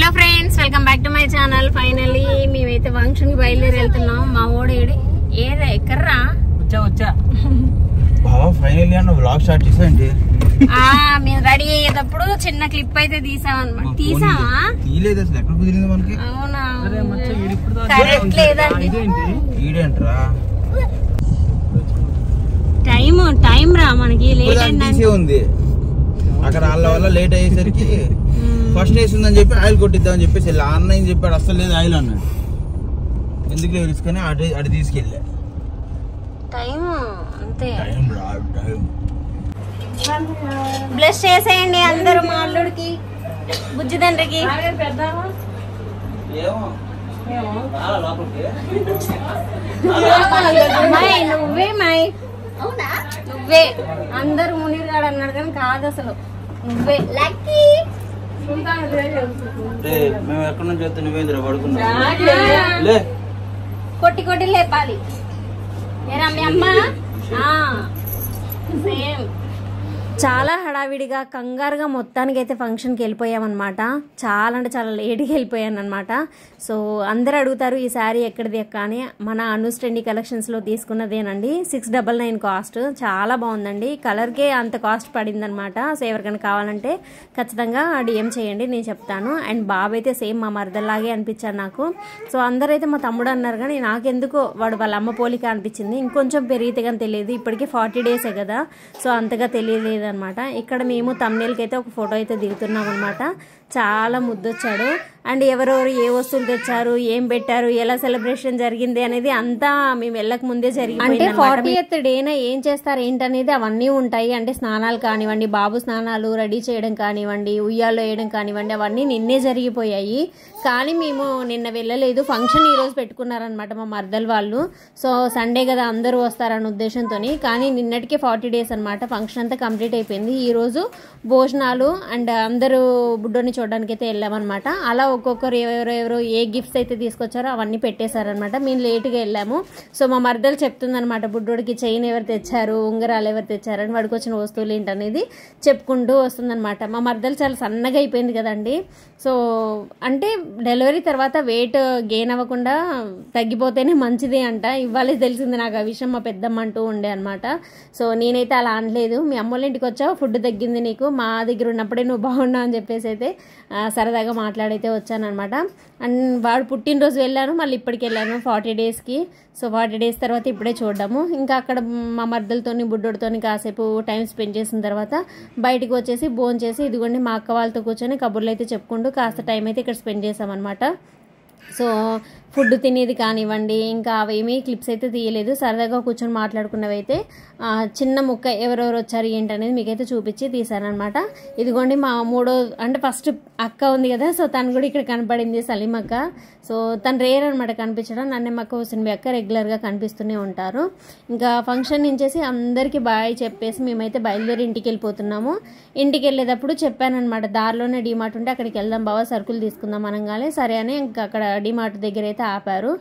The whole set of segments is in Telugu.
Hello friends, welcome back to my channel. Finally మేమైతే ఫంక్షన్ కి బయలుదేరి వెళ్తున్నాం. మా ఓడి ఎక్కర్రా ఫైనల్లీ అన్న వ్లాగ్ స్టార్ట్ చేసాండి. మేము రెడీ అయ్యేటప్పుడు చిన్న క్లిప్ అయితే తీసామన్నమాట. తీసామా? తీయలేదు అసలు. ఎక్కడ కుదిరింది మనకి? అవునా, కరెక్ట్ లేదండి. టైం రా మనకి లేట్ అయింది. ఉంది అక్కడ వాళ్ళ వల్ల లేట్ అయ్యేసరికి ఫస్ట్ వేసిందని చెప్పి ఆయిల్ కొట్టిద్దామని చెప్పేసి ఆన్లైన్ చెప్పాడు. అసలు లేదు ఆయిల్ అన్నాడు. ఎందుకు తెలుసుకొని అటు తీసుకెళ్ళా. టైం అంతే. బ్లెస్ చేసేయండి అందరూ మా అల్లుడికి, బుజ్జి తండ్రికి. నువ్వే మై, నువ్వే. అందరు మునీర్ గాడు అన్నాడు కానీ కాదు, అసలు నువ్వే. లక్కీ మేము ఎక్కడి నుంచి వస్తే నువ్వేంద్ర పడుకున్నా కొట్టి కొట్టి లేపాలి. ఏరా మీ అమ్మ? సేమ్. చాలా హడావిడిగా కంగారుగా మొత్తానికి అయితే ఫంక్షన్కి వెళ్ళిపోయామన్నమాట. చాలా అంటే చాలా లేట్గా వెళ్ళిపోయాను అనమాట. సో అందరు అడుగుతారు ఈ శారీ ఎక్కడిది అక్క అని. మన అనూస్ ట్రెండీ కలెక్షన్స్లో తీసుకున్నదేనండి. 699 కాస్ట్. చాలా బాగుందండి. కలర్కే అంత కాస్ట్ పడింది అనమాట. సో ఎవరికైనా కావాలంటే ఖచ్చితంగా డిఎం చేయండి, నేను చెప్తాను. అండ్ బాబు అయితే సేమ్ మా మరదల్లాగే అనిపించాడు నాకు. సో అందరైతే మా తమ్ముడు అన్నారు కానీ నాకెందుకో వాడు వాళ్ళ అమ్మ పోలిక అనిపించింది. ఇంకొంచెం పెరిగితే కానీ తెలియదు. ఇప్పటికీ 40 డేసే కదా, సో అంతగా తెలియలేదు అనమాట. ఇక్కడ మేము తమ్నేల్కి అయితే ఒక ఫోటో అయితే దిగుతున్నాం అనమాట. చాలా ముద్దొచ్చాడు. అండ్ ఎవరెవరు ఏ వస్తువులు తెచ్చారు, ఏం పెట్టారు, ఎలా సెలబ్రేషన్ జరిగింది అనేది అంతా మేము వెళ్ళక ముందే జరిగింది. అంటే 40th డేన ఏం చేస్తారు ఏంటనేది అవన్నీ ఉంటాయి. అంటే స్నానాలు కానివ్వండి, బాబు స్నానాలు రెడీ చేయడం కానివ్వండి, ఉయ్యాల్లో వేయడం కానివ్వండి, అవన్నీ నిన్నే జరిగిపోయాయి. కానీ మేము నిన్న వెళ్ళలేదు. ఫంక్షన్ ఈ రోజు పెట్టుకున్నారనమాట మా మర్దల్ వాళ్ళు. సో సండే కదా అందరూ వస్తారన్న ఉద్దేశంతో. కానీ నిన్నటికే 40 డేస్ అనమాట. ఫంక్షన్ అంతా కంప్లీట్ అయిపోయింది. ఈ రోజు భోజనాలు అండ్ అందరూ బుడ్డోని చూడడానికి అయితే వెళ్ళామన్నమాట. అలా ఒక్కొక్కరు ఎవరెవరు ఏ గిఫ్ట్స్ అయితే తీసుకొచ్చారో అవన్నీ పెట్టేశారనమాట. మేము లేట్గా వెళ్ళాము. సో మా మర్దలు చెప్తుందనమాట, బుడ్డోడికి చైన్ ఎవరు తెచ్చారు, ఉంగరాలు ఎవరు తెచ్చారని, వాడికి వచ్చిన వస్తువులు ఏంటనేది చెప్పుకుంటూ వస్తుందనమాట. మా మర్దలు చాలా సన్నగా అయిపోయింది కదండి. సో అంటే డెలివరీ తర్వాత వెయిట్ గెయిన్ అవ్వకుండా తగ్గిపోతేనే మంచిది అంట. ఇవ్వాలి తెలిసింది నాకు ఆ విషయం. మా పెద్దమ్మ అంటూ ఉండే అనమాట. సో నేనైతే అలా అనలేదు. మీ అమ్మోళ్ళ ఇంటికి వచ్చావు, ఫుడ్ తగ్గింది నీకు, మా దగ్గర ఉన్నప్పుడే నువ్వు బాగున్నావు అని చెప్పేసి అయితే సరదాగా మాట్లాడైతే వచ్చానమాట. అండ్ వాడు పుట్టినరోజు వెళ్ళాను, మళ్ళీ ఇప్పటికి వెళ్ళాను 40 డేస్కి. సో 40 డేస్ తర్వాత ఇప్పుడే చూడడము. ఇంకా అక్కడ మా మర్దలతోని బుడ్డోడితోని కాసేపు టైం స్పెండ్ చేసిన తర్వాత బయటికి వచ్చేసి భోజనం చేసి ఇదిగోండి మా అక్క వాళ్ళతో కూర్చొని కబుర్లు అయితే చెప్పుకుంటూ కాస్త టైం అయితే ఇక్కడ స్పెండ్ చేసామన్నమాట. సో ఫుడ్ తినేది కానివ్వండి, ఇంకా అవేమీ క్లిప్స్ అయితే తీయలేదు. సరదాగా కూర్చొని మాట్లాడుకున్నవి అయితే చిన్న ముక్క ఎవరెవరు వచ్చారు ఏంటనేది మీకైతే చూపించి తీసానమాట. ఇదిగోండి మా అంటే ఫస్ట్ అక్క ఉంది కదా, సో తను కూడా ఇక్కడ కనపడింది, సలీం అక్క. సో తను రేర్ అనమాట కనిపించడం. నన్నెమ్మక్క హుస్సేన్ అక్క రెగ్యులర్గా కనిపిస్తూనే ఉంటారు. ఇంకా ఫంక్షన్ నుంచేసి అందరికీ బాయ్ చెప్పేసి మేమైతే బయలుదేరి ఇంటికి వెళ్ళిపోతున్నాము. ఇంటికి వెళ్ళేటప్పుడు చెప్పానమాట, దారిలోనే డీమార్ట్ ఉంటే అక్కడికి వెళ్దాం బావా, సరుకులు తీసుకుందాం అనగానే సరే అని ఇంకా అక్కడ డీమార్ట్ దగ్గర అయితే ఆపారు.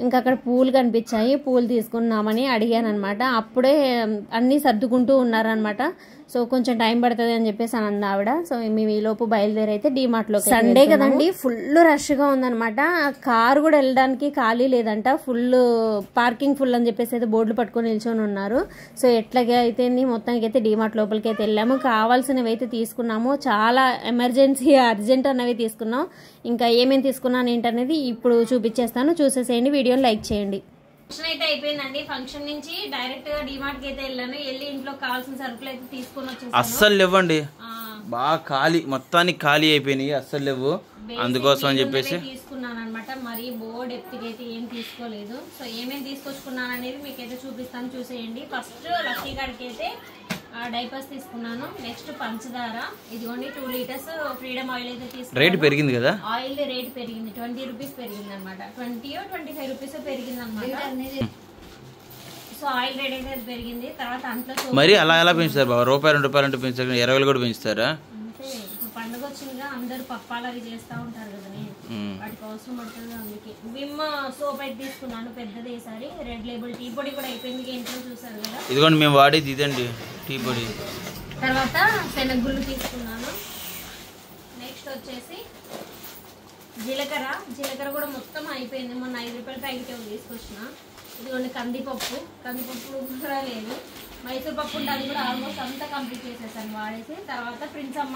ఇంకా అక్కడ పూలు కనిపించాయి, పూలు తీసుకున్నామని అడిగాను అనమాట. అప్పుడే అన్నీ సర్దుకుంటూ ఉన్నారనమాట. సో కొంచెం టైం పడుతుంది అని చెప్పేసి అని ఆవిడ. సో మేము ఈ లోపు బయలుదేరి అయితే డీమార్ట్లో. సండే కదండి, ఫుల్ రష్గా ఉందనమాట. కారు కూడా వెళ్ళడానికి ఖాళీ లేదంట. ఫుల్ పార్కింగ్ ఫుల్ అని చెప్పేసి అయితే బోర్డులు పట్టుకొని నిల్చొని ఉన్నారు. సో ఎట్లాగే అయితే మొత్తానికి అయితే డీమార్ట్ లోపలికి అయితే వెళ్ళాము. కావాల్సినవి అయితే తీసుకున్నాము. చాలా ఎమర్జెన్సీ అర్జెంట్ అన్నవి తీసుకున్నాం. ఇంకా ఏమేమి తీసుకున్నాను ఏంటనేది ఇప్పుడు చూపించేస్తాను, చూసేసేయండి. వీడియోని లైక్ చేయండి. ఫంక్షన్ అయితే అయిపోయిందండి. ఫంక్షన్ నుంచి డైరెక్ట్ గా డీమార్ట్ కి అయితే వెళ్ళాను. వెళ్ళి ఇంట్లో కావాల్సిన సరుకులు అయితే తీసుకొని వచ్చేసాను. అస్సలు లేవండి, బాగా ఖాళీ, మొత్తానికి ఖాళీ అయిపోయినాయి, అస్సలు లేవు. అందుకోసం అని చెప్పేసి తీసుకున్నాను అనమాట. మరి బోర్డ్ ఎత్తికి అయితే ఏం తీసుకోలేదు. సో ఏమేమి తీసుకొచ్చుకున్నాను అనేది మీకైతే చూపిస్తాను, చూసేయండి. ఫస్ట్ లక్కీ గారికి అయితే డైపర్స్ తీసుకున్నాను. నెక్స్ట్ పంచదార, ఇదిగోండి 2 లీటర్స్ ఫ్రీడమ్ ఆయిల్ అయితే తీసుకున్నాను. రేట్ పెరిగింది కదా, ఆయిల్ రేట్ పెరిగింది. 20 రూపీస్ పెరిగింది అనమాట. 20-25 రూపీస్ పెరిగింది అనమాట. సో ఆయిల్ రేట్ అయితే పెరిగింది. తర్వాత అంట్లో మరి అలా ఎలా పెంచుతారు బాబా? ₹2 అంటే పెంచారు, 20 కూడా పెంచుతారా? అంటే పండుగ వచ్చిందిగా, అందరు పప్పాలు అవి చేస్తూ ఉంటారు కదా, వాటికి అవసరం పడుతుంది. అందుకే విమ్ సోప్ అయితే తీసుకున్నాను పెద్దది. ఈసారి రెడ్ లేబుల్ టీ పొడి కూడా అయిపోయింది, ఇంట్లో చూసారు కదా. ఇదిగోండి మేము వాడేది ఇదండి టీ పొడి. తర్వాత శనగగుళ్ళు తీసుకున్నాను. నెక్స్ట్ వచ్చేసి జీలకర్ర కూడా మొత్తం అయిపోయింది. మొన్న 5 రూపాయల ప్యాకెట్ ఏమో తీసుకొచ్చిన. ఇదిగోండి కందిపప్పు కూడా లేదు. మైసూర్ పప్పు ఉంటే అది కూడా ఆల్మోస్ట్ అంతా కంప్లీట్ చేసేసాను వాడేసి. తర్వాత ప్రిన్స్ అమ్మ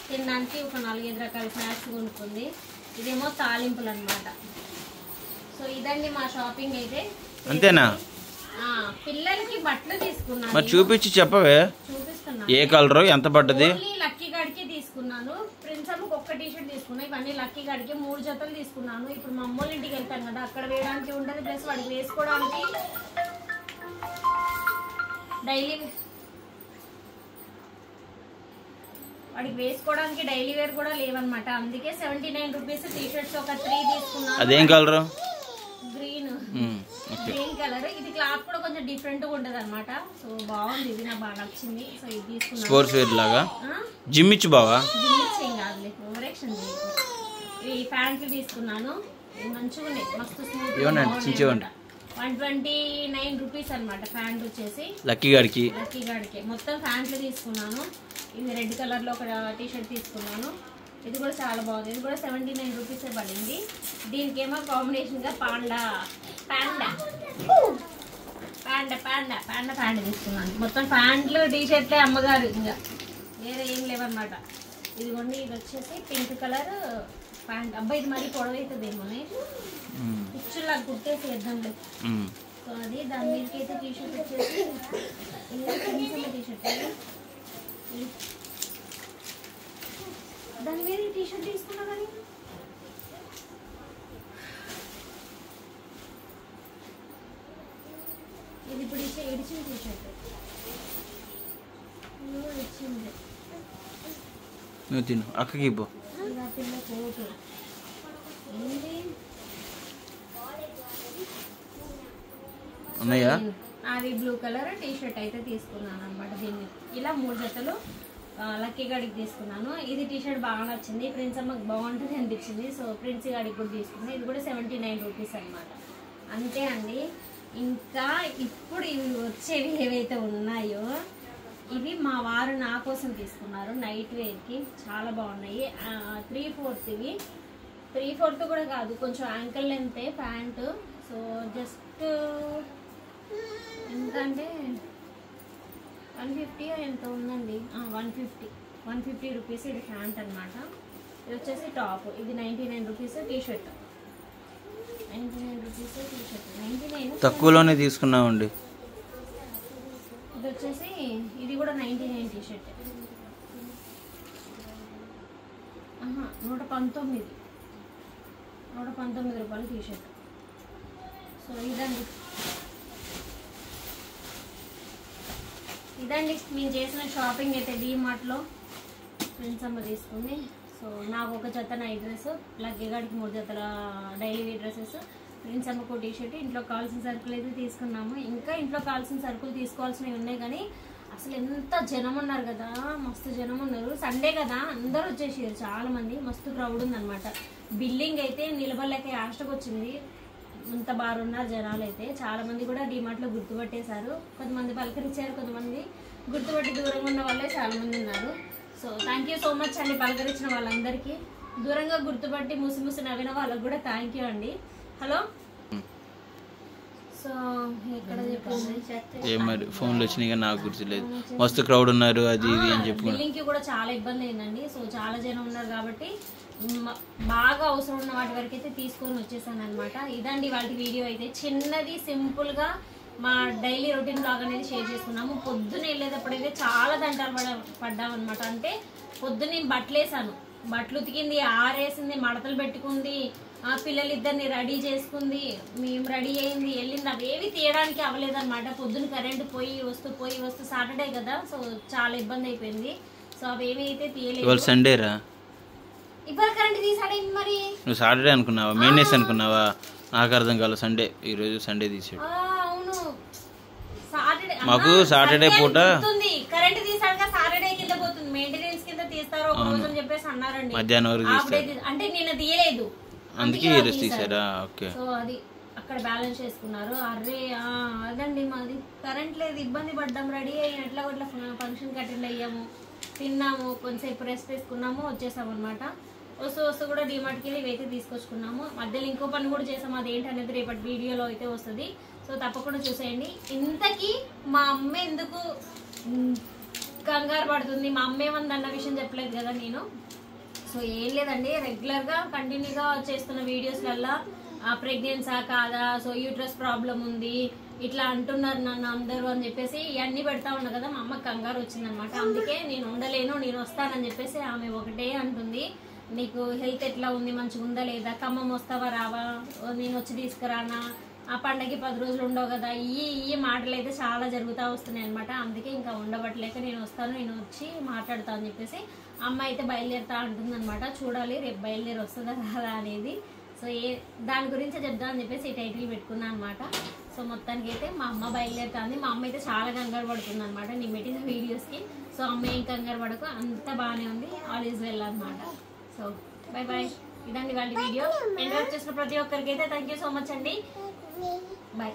తినడానికి ఒక 4-5 రకాల స్నాక్స్ కొనుక్కుంది. ఇదేమో తాలింపులు అనమాట. సో ఇదండి మా షాపింగ్ అయితే. అంతేనా? పిల్లలకి బట్టలు తీసుకున్నాను. మరి చూపించి చెప్పవే, చూపిస్తున్నా. ఏ కలర్ ఎంత పడ్డది? లక్కీ గాడికి తీసుకున్నాను. ప్రిన్స్ అమ్మకి ఒక్క టీషర్ట్ తీసుకున్నా. ఇవన్నీ లక్కీ గాడికి 3 జతలు తీసుకున్నాను. ఇప్పుడు మా అమ్మోళ్ళ ఇంటికి వెళ్తాను కదా, అక్కడ వేయడానికి ఉంటుంది. ప్లస్ వాడికి వేసుకోవడానికి డైలీ వేర్ కూడా లేవన్నమాట. అందుకే 79 రూపీస్ టీషర్ట్స్ ఒక 3 తీసుకున్నాను. అదేం కలర్? Green colour. ఇది క్లాత్ కూడా కొంచెం డిఫరెంట్ గా ఉంటది అనమాట. సో బాగుంది, ఇది నాకు బాగా నచ్చింది. సో ఇది తీసుకున్నాను. స్పోర్ట్స్ వేర్ లాగా జిమ్ ఇచ్చు బావా. ఈ ప్యాంట్లు తీసుకున్నాను. మంచిగా ఉన్నాయి, మస్తు స్మూత్. 129 రూపీస్ అనమాట ప్యాంట్ వచ్చేసి. లక్కీ గాడికి మొత్తం ప్యాంట్లు తీసుకున్నాను. ఇది రెడ్ కలర్ లో ఒక టీషర్ట్ తీసుకున్నాను. ఇది కూడా చాలా బాగుంది. ఇది కూడా 79 రూపీసే పడింది. దీనికి ఏమో కాంబినేషన్ గా పాండా తీసుకున్నాను. మొత్తం ప్యాంట్లు టీషర్ట్లే అమ్మగారు, ఇంకా వేరే ఏం లేవన్నమాట. ఇదిగోండి, ఇది వచ్చేసి పింక్ కలర్ ప్యాంట్. అబ్బాయి ఇది మరీ పొడవైతుందేమో, పిచ్చులా కుట్టేసి వేద్దాంలే. సో అది దాని మీదకి అయితే టీషర్ట్ వచ్చేసి టీషర్ట్, దాని మీద టీషర్ట్ తీసుకున్నా. కానీ ఇది ఇప్పుడు ఎడిచిన టీషర్ట్ ఇచ్చింది. నువ్వు తిను, అక్కకి ఇవ్వు. పిల్ల కోటు ఏంటి ఉన్నాయా? అది బ్లూ కలర్ టీషర్ట్ అయితే తీసుకున్నాను అనమాట. దీన్ని ఇలా 3 జతలు లక్కీ గాడికి తీసుకున్నాను. ఇది టీషర్ట్ బాగా నచ్చింది. ప్రిన్స్ అమ్మకి బాగుంటుంది అనిపించింది. సో ప్రిన్స్ గాడికి కూడా తీసుకున్నాను. ఇది కూడా 79 రూపీస్ అనమాట. అంతే అండి. ఇంకా ఇప్పుడు ఇవి వచ్చేవి ఏవైతే ఉన్నాయో ఇవి మా వారు నా కోసం తీసుకున్నారు. నైట్ వేర్కి చాలా బాగున్నాయి. 3/4 ఇవి. 3/4 కూడా కాదు, కొంచెం యాంకిల్ లెంతే ప్యాంటు. సో జస్ట్ ఎందుకంటే 150 ఎంత ఉందండి. 150 రూపీస్ ఇది ప్యాంట్ అనమాట. ఇది వచ్చేసి టాప్. ఇది 99 రూపీస్ టీషర్ట్. 99 rupees T-shirt. 99 తక్కువలోనే తీసుకున్నామండి. ఇది వచ్చేసి ఇది కూడా 99 టీషర్ట్. 119 రూపాయలు టీషర్ట్. సో ఇదండి మేము చేసిన షాపింగ్ అయితే. డీమార్ట్లో ఫ్రెండ్స్ అమ్మ తీసుకుంది. సో నాకు ఒక జత నైట్ డ్రెస్, లక్కీ గాడికి 3 జతల డైలీ వేర్ డ్రెస్సెస్, ఫ్రెండ్స్ అమ్మకు టీషర్ట్. ఇంట్లో కావాల్సిన సరుకులు అయితే తీసుకున్నాము. ఇంకా ఇంట్లో కావాల్సిన సరుకులు తీసుకోవాల్సినవి ఉన్నాయి. కానీ అసలు ఎంత జనం ఉన్నారు కదా, మస్తు జనం ఉన్నారు. సండే కదా, అందరూ వచ్చేసారు చాలా మంది. మస్తు క్రౌడ్ ఉందన్నమాట. బిల్డింగ్ అయితే నిలబడలేక యాస్టకు వచ్చింది. అంత బాగా ఉన్నారు జనాలు అయితే. చాలా మంది కూడా డీమార్ట్లో గుర్తుపట్టేశారు. కొంతమంది పలకరించారు, కొంతమంది గుర్తుపట్టి దూరంగా ఉన్న వాళ్ళే చాలా మంది ఉన్నారు. So thank you so much అండి పలకరించిన వాళ్ళందరికీ. దూరంగా గుర్తుపట్టి ముసి నవ్విన వాళ్ళకి కూడా థ్యాంక్ యూ అండి. హలో. సో ఎక్కడ చెప్పండి, మరి ఫోన్లు వచ్చినాయి నాకు గుర్తులేదు. మస్తు క్రౌడ్ ఉన్నారు అది ఇది అని చెప్పి. బిల్లింగ్కి కూడా చాలా ఇబ్బంది అయిందండి. సో చాలా జనం ఉన్నారు కాబట్టి బాగా అవసరం ఉన్న వాటి వరకు అయితే తీసుకొని వచ్చేసాను అనమాట. ఇదండి వాళ్ళ వీడియో అయితే. చిన్నది సింపుల్గా మా డైలీ రొటీన్ బ్లాగ్ అనేది షేర్ చేసుకున్నాము. పొద్దున్న వెళ్ళేటప్పుడైతే చాలా దంటాలు పడ్డామన్నమాట. అంటే పొద్దున్న బట్టలు వేసాను, బట్టలు ఉతికింది, ఆరేసింది, మడతలు పెట్టుకుంది, పిల్లలిద్దరిని రెడీ చేసుకుంది, మేము రెడీ అయింది, వెళ్ళింది. అవేవి తీయడానికి అవ్వలేదన్నమాట. పొద్దున్న కరెంట్ పోయి వస్తూ సాటర్డే కదా, సో చాలా ఇబ్బంది అయిపోయింది. సో అవేవి అయితే తీయలేదు. సండేరా ఇవాళ కరెంట్ తీసాడేంటి మరి? నువ్వు సాటర్డే అనుకున్నావా, మెయిన్నెస్ అనుకున్నావా? నాకు అర్థం కాదు. సండే, ఈరోజు సండే తీసాడు. అవును, సాటర్డే. మాకు సాటర్డే పూట కరెంట్ తీసాడుగా, సాటర్డే కింద పోతుంది, మెయింటెనెన్స్ కింద తీస్తారు ఒక రోజు అని చెప్పేసి అన్నారండి. మధ్యాహ్నం వరకు తీస్తారు. అంటే నిన్న తీయలేదు, అందుకే ఈరోజు తీసారా? ఓకే. సో అది అక్కడ బ్యాలెన్స్ చేసుకున్నారు. అరే అదండి మాది కరెంట్ లేదు, ఇబ్బంది పడ్డాం. రెడీ అయ్యి ఎట్లా ఫంక్షన్కి అటెండ్ అయ్యాము, తిన్నాము, కొంచెంసేపు రెస్ట్ తీసుకున్నాము, వచ్చేసాము అనమాట. వస్తూ కూడా డిమార్ట్కి వెళ్ళి ఇవైతే తీసుకొచ్చుకున్నాము. మధ్యలో ఇంకో పని కూడా చేసాము, అదేంటి అనేది రేపటి వీడియోలో అయితే వస్తుంది. సో తప్పకుండా చూసేయండి. ఇంతకీ మా అమ్మ ఎందుకు కంగారు పడుతుంది, మా అమ్మ ఏమందన్న విషయం చెప్పలేదు కదా నేను. సో ఏం లేదండి, రెగ్యులర్గా కంటిన్యూగా చేస్తున్న వీడియోస్లల్లో ప్రెగ్నెన్సా కాదా, సో యూట్రస్ ప్రాబ్లం ఉంది ఇట్లా అంటున్నారు నన్ను అందరూ అని చెప్పేసి ఇవన్నీ పెడతా ఉన్నా కదా. మా అమ్మకి కంగారు వచ్చిందనమాట. అందుకే నేను ఉండలేను, నేను వస్తానని చెప్పేసి ఆమె ఒకటే అంటుంది, నీకు హెల్త్ ఎట్లా ఉంది, మంచిగా ఉందా లేదా, ఖమ్మం వస్తావా రావా, నేను వచ్చి తీసుకురానా, ఆ పండగకి 10 రోజులు ఉండవు కదా, ఈ మాటలు అయితే చాలా జరుగుతూ వస్తున్నాయి అనమాట. అందుకే ఇంకా ఉండబట్టలేక నేను వస్తాను, నేను వచ్చి మాట్లాడతా అని చెప్పేసి అమ్మ అయితే బయలుదేరుతా అంటుంది అనమాట. చూడాలి రేపు బయలుదేరి వస్తుందా రాదా అనేది. సో దాని గురించి చెప్దామని చెప్పేసి ఈ టైటిల్ పెట్టుకున్నాను అనమాట. సో మొత్తానికి అయితే మా అమ్మ బయలుదేరుతుంది. మా అమ్మ అయితే చాలా కంగారు పడుతుంది అనమాట నేను పెట్టిన వీడియోస్కి. సో అమ్మ ఏం కంగారు పడకు, అంతా బాగానే ఉంది, ఆల్ ఈజ్ వెల్ అనమాట. సో బై బాయ్, ఇదండి వాళ్ళ వీడియో. ఎండ్ చేసిన ప్రతి ఒక్కరికి అయితే థ్యాంక్ యూ సో మచ్ అండి. బాయ్.